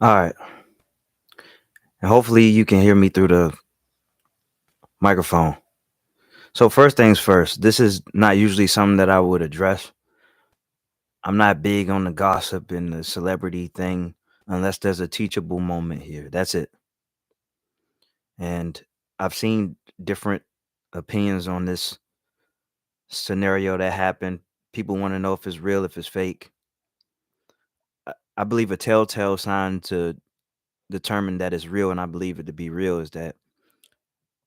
All right. And hopefully you can hear me through the microphone. So first things first, this is not usually something that I would address. I'm not big on the gossip and the celebrity thing unless there's a teachable moment here. That's it. And I've seen different opinions on this scenario that happened. People want to know if it's real, if it's fake. I believe a telltale sign to determine that it's real, and I believe it to be real, is that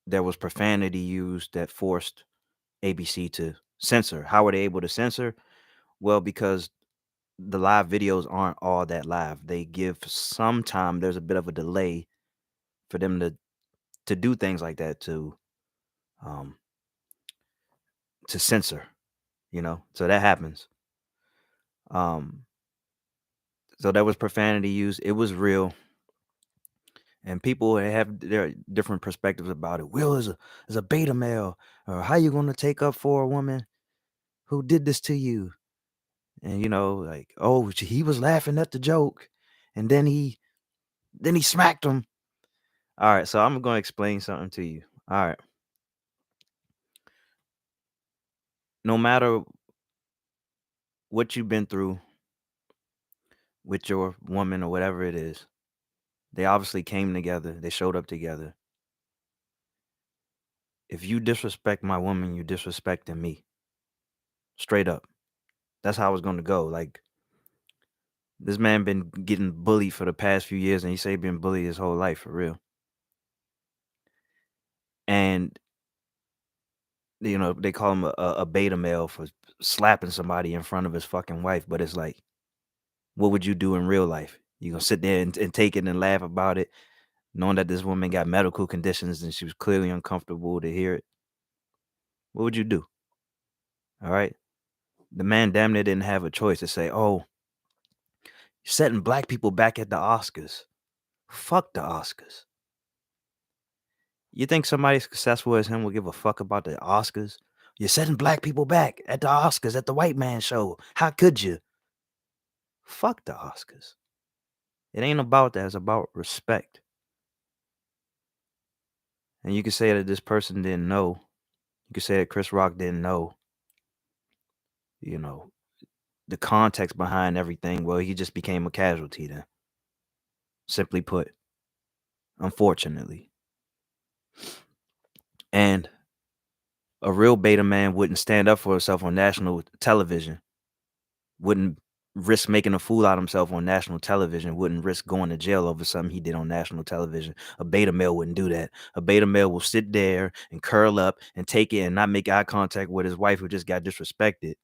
there was profanity used that forced ABC to censor. How were they able to censor? Well, because the live videos aren't all that live. They give some time. There's a bit of a delay for them to do things like that um to censor. So that happens. Um, so there was profanity used. It was real, and people have their different perspectives about it. Will is a beta male, or how you going to take up for a woman who did this to you? And like, oh, he was laughing at the joke, and then he smacked him. All right, so I'm going to explain something to you. All right. No matter what you've been through with your woman or whatever it is, they obviously came together. They showed up together. If you disrespect my woman, you disrespecting me. Straight up. That's how it's going to go. Like, this man been getting bullied for the past few years, and he say he been bullied his whole life, for real. And they call him a beta male for slapping somebody in front of his fucking wife. But it's like, what would you do in real life? You gonna sit there and take it and laugh about it, knowing that this woman got medical conditions and she was clearly uncomfortable to hear it? What would you do? All right. The man damn near didn't have a choice to say, oh, you're setting black people back at the Oscars. Fuck the Oscars. You think somebody as successful as him will give a fuck about the Oscars? You're setting black people back at the Oscars, at the white man show. How could you? Fuck the Oscars. It ain't about that. It's about respect. And you can say that this person didn't know. You could say that Chris Rock didn't know, you know, the context behind everything. Well, he just became a casualty then. Simply put, unfortunately. And a real beta man wouldn't stand up for himself on national television, wouldn't risk making a fool out of himself on national television, wouldn't risk going to jail over something he did on national television. A beta male wouldn't do that. A beta male will sit there and curl up and take it and not make eye contact with his wife who just got disrespected,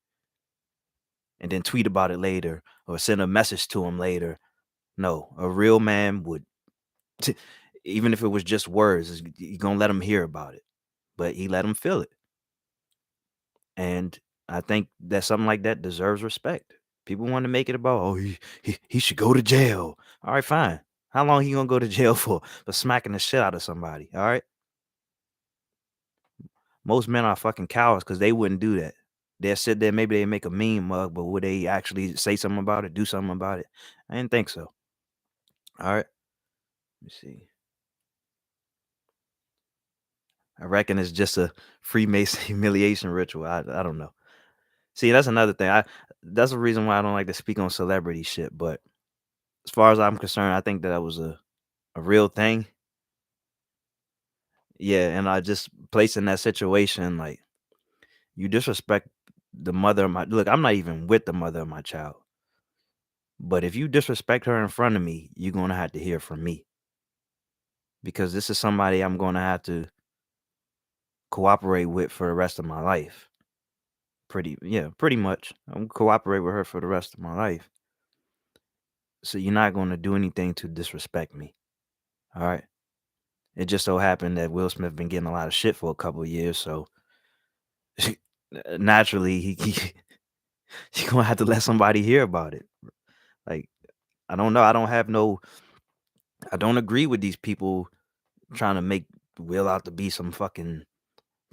and then tweet about it later or send a message to him later. No, a real man would, even if it was just words, you're going to let him hear about it, but he let him feel it. And I think that something like that deserves respect. People want to make it about, oh, he should go to jail. All right, fine. How long he gonna go to jail for smacking the shit out of somebody? All right. Most men are fucking cowards because they wouldn't do that. They'll sit there, maybe they make a mean mug, but would they actually say something about it, do something about it? I didn't think so. All right. Let me see. I reckon it's just a Freemason humiliation ritual. I don't know. See, that's another thing. That's the reason why I don't like to speak on celebrity shit. But as far as I'm concerned, I think that was a real thing. Yeah, and I just placed in that situation, like, you disrespect the mother of my look. I'm not even with the mother of my child, but if you disrespect her in front of me, you're gonna have to hear from me because this is somebody I'm gonna have to cooperate with for the rest of my life. Pretty much. I'm cooperate with her for the rest of my life. So you're not gonna do anything to disrespect me. All right. It just so happened that Will Smith been getting a lot of shit for a couple of years, so naturally he you're gonna have to let somebody hear about it. Like, I don't know. I don't agree with these people trying to make Will out to be some fucking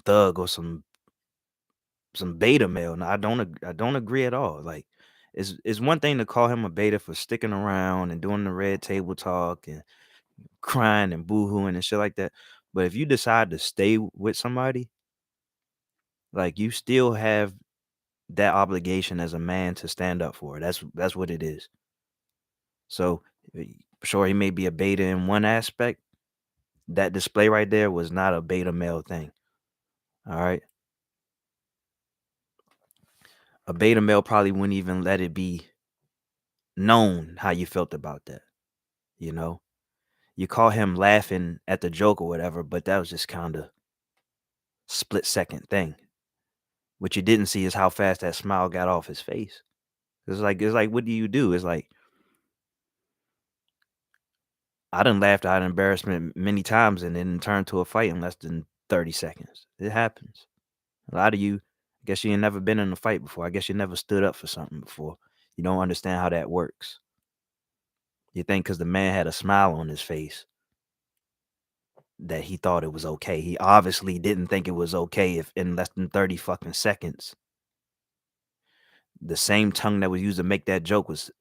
thug or some beta male. No, I don't agree at all. Like, It's one thing to call him a beta for sticking around and doing the red table talk and crying and boohooing and shit like that. But if you decide to stay with somebody, like you still have that obligation as a man to stand up for it. That's what it is. So sure, he may be a beta in one aspect. That display right there was not a beta male thing. All right. A beta male probably wouldn't even let it be known how you felt about that. You know, you call him laughing at the joke or whatever, but that was just kind of split second thing. What you didn't see is how fast that smile got off his face. It's like what do you do? It's like I done laughed out of embarrassment many times and then turned to a fight in less than 30 seconds. It happens. A lot of you, I guess you ain't never been in a fight before. I guess you never stood up for something before. You don't understand how that works. You think because the man had a smile on his face that he thought it was okay. He obviously didn't think it was okay if in less than 30 fucking seconds, the same tongue that was used to make that joke was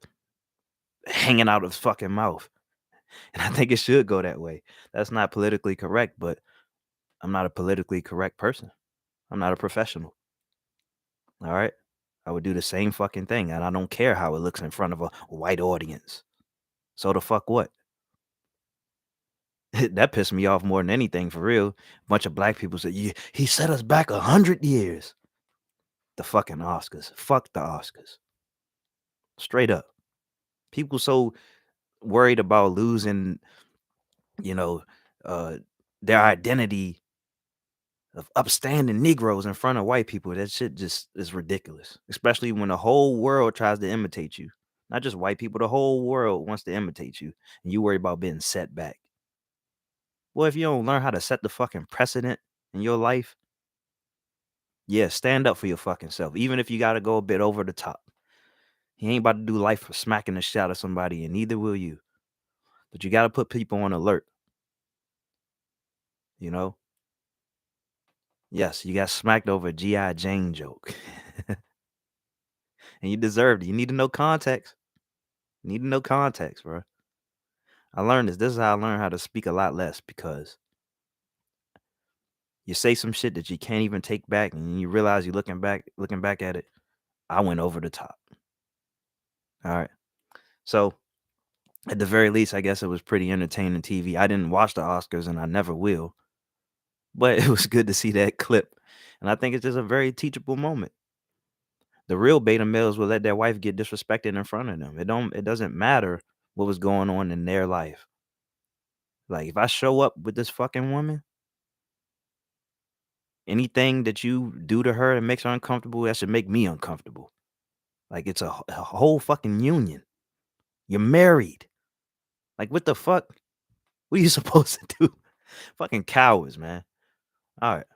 hanging out of his fucking mouth. And I think it should go that way. That's not politically correct, but I'm not a politically correct person. I'm not a professional. All right. I would do the same fucking thing. And I don't care how it looks in front of a white audience. So the fuck what? That pissed me off more than anything for real. A bunch of black people said, yeah, he set us back 100 years. The fucking Oscars. Fuck the Oscars. Straight up. People so worried about losing, you know, uh, their identity of upstanding Negroes in front of white people. That shit just is ridiculous. Especially when the whole world tries to imitate you. Not just white people, the whole world wants to imitate you. And you worry about being set back. Well, if you don't learn how to set the fucking precedent in your life, yeah, stand up for your fucking self. Even if you gotta go a bit over the top. He ain't about to do life for smacking the shit out of somebody, and neither will you. But you gotta put people on alert, you know? Yes, you got smacked over a G.I. Jane joke. And you deserved it. You need to know context. You need to know context, bro. I learned this. This is how I learned how to speak a lot less because you say some shit that you can't even take back, and you realize you're looking back at it. I went over the top. All right. So at the very least, I guess it was pretty entertaining TV. I didn't watch the Oscars, and I never will. But it was good to see that clip. And I think it's just a very teachable moment. The real beta males will let their wife get disrespected in front of them. It doesn't matter what was going on in their life. Like if I show up with this fucking woman, anything that you do to her that makes her uncomfortable, that should make me uncomfortable. Like it's a whole fucking union. You're married. Like what the fuck? What are you supposed to do? Fucking cowards, man. All right.